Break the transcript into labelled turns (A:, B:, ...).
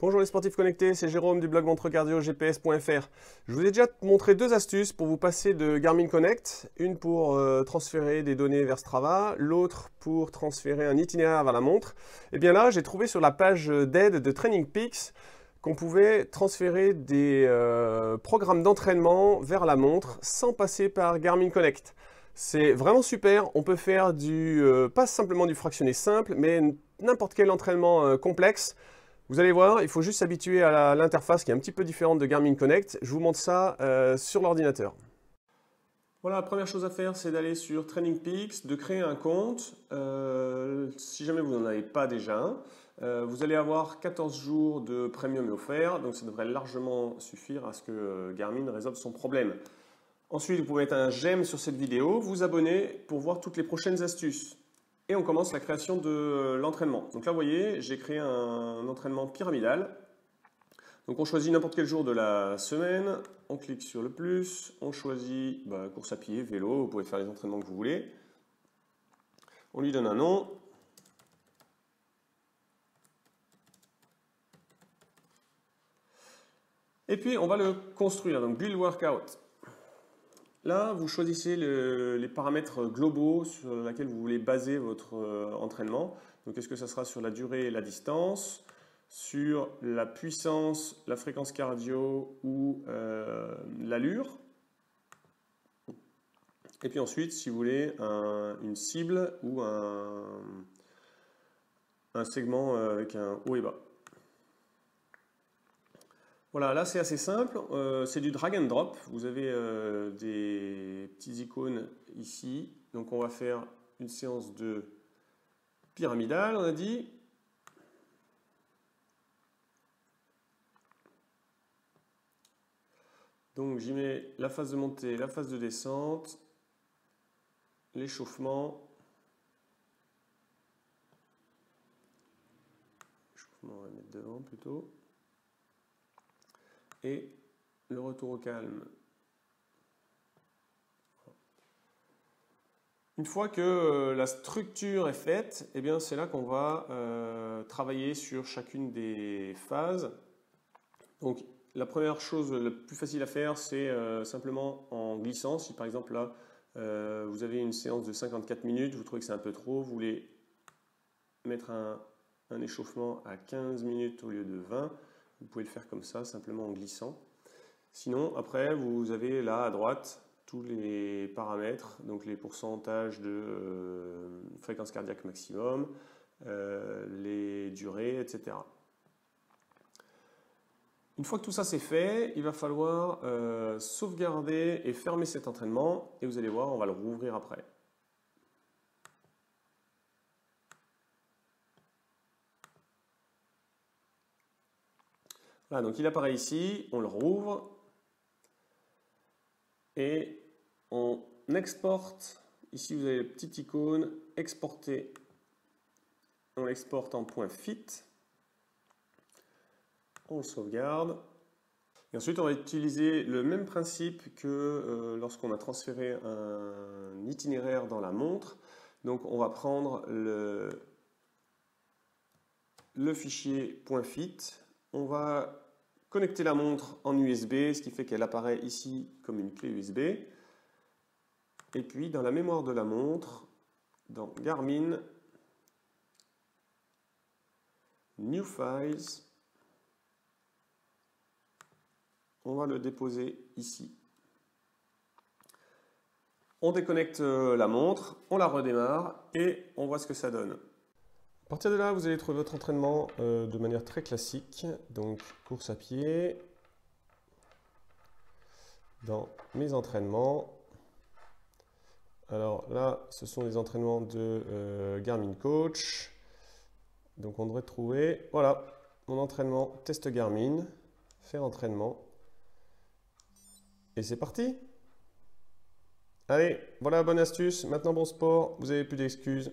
A: Bonjour les sportifs connectés, c'est Jérôme du blog montrecardio-gps.fr. Je vous ai déjà montré deux astuces pour vous passer de Garmin Connect. Une pour transférer des données vers Strava, l'autre pour transférer un itinéraire vers la montre. Et bien là, j'ai trouvé sur la page d'aide de Training Peaks qu'on pouvait transférer des programmes d'entraînement vers la montre sans passer par Garmin Connect. C'est vraiment super, on peut faire pas simplement du fractionné simple, mais n'importe quel entraînement complexe. Vous allez voir, il faut juste s'habituer à l'interface qui est un petit peu différente de Garmin Connect. Je vous montre ça sur l'ordinateur. Voilà, la première chose à faire, c'est d'aller sur Training Peaks, de créer un compte. Si jamais vous n'en avez pas déjà un, vous allez avoir 14 jours de premium offert, donc ça devrait largement suffire à ce que Garmin résolve son problème. Ensuite, vous pouvez mettre un j'aime sur cette vidéo, vous abonner pour voir toutes les prochaines astuces. Et on commence la création de l'entraînement. Donc là, vous voyez, j'ai créé un entraînement pyramidal. Donc on choisit n'importe quel jour de la semaine, on clique sur le plus, on choisit course à pied, vélo, vous pouvez faire les entraînements que vous voulez. On lui donne un nom. Et puis on va le construire, donc Build Workout. Là, vous choisissez les paramètres globaux sur lesquels vous voulez baser votre entraînement. Donc, est-ce que ça sera sur la durée et la distance, sur la puissance, la fréquence cardio ou l'allure? Et puis ensuite, si vous voulez une cible ou un segment avec un haut et bas. Voilà, là c'est assez simple, c'est du drag and drop. Vous avez des petites icônes ici. Donc on va faire une séance de pyramidale, on a dit. Donc j'y mets la phase de montée, la phase de descente, l'échauffement. L'échauffement, on va mettre devant plutôt. Et le retour au calme. Une fois que la structure est faite, eh bien c'est là qu'on va travailler sur chacune des phases. Donc la première chose la plus facile à faire, c'est simplement en glissant. Si par exemple là, vous avez une séance de 54 minutes, vous trouvez que c'est un peu trop, vous voulez mettre un échauffement à 15 minutes au lieu de 20, vous pouvez le faire comme ça, simplement en glissant. Sinon, après, vous avez là à droite tous les paramètres, donc les pourcentages de fréquence cardiaque maximum, les durées, etc. Une fois que tout ça c'est fait, il va falloir sauvegarder et fermer cet entraînement, et vous allez voir, on va le rouvrir après. Voilà, donc il apparaît ici, on le rouvre et on exporte. Ici vous avez la petite icône exporter. On l'exporte en .fit. On le sauvegarde. Et ensuite on va utiliser le même principe que lorsqu'on a transféré un itinéraire dans la montre. Donc on va prendre le fichier .fit. On va connecter la montre en USB, ce qui fait qu'elle apparaît ici comme une clé USB. Et puis dans la mémoire de la montre, dans Garmin, New Files, on va le déposer ici. On déconnecte la montre, on la redémarre et on voit ce que ça donne. À partir de là, vous allez trouver votre entraînement de manière très classique. Donc, course à pied. Dans mes entraînements. Alors là, ce sont les entraînements de Garmin Coach. Donc, on devrait trouver, voilà, mon entraînement test Garmin. Faire entraînement. Et c'est parti. Allez, voilà la bonne astuce. Maintenant, bon sport, vous n'avez plus d'excuses.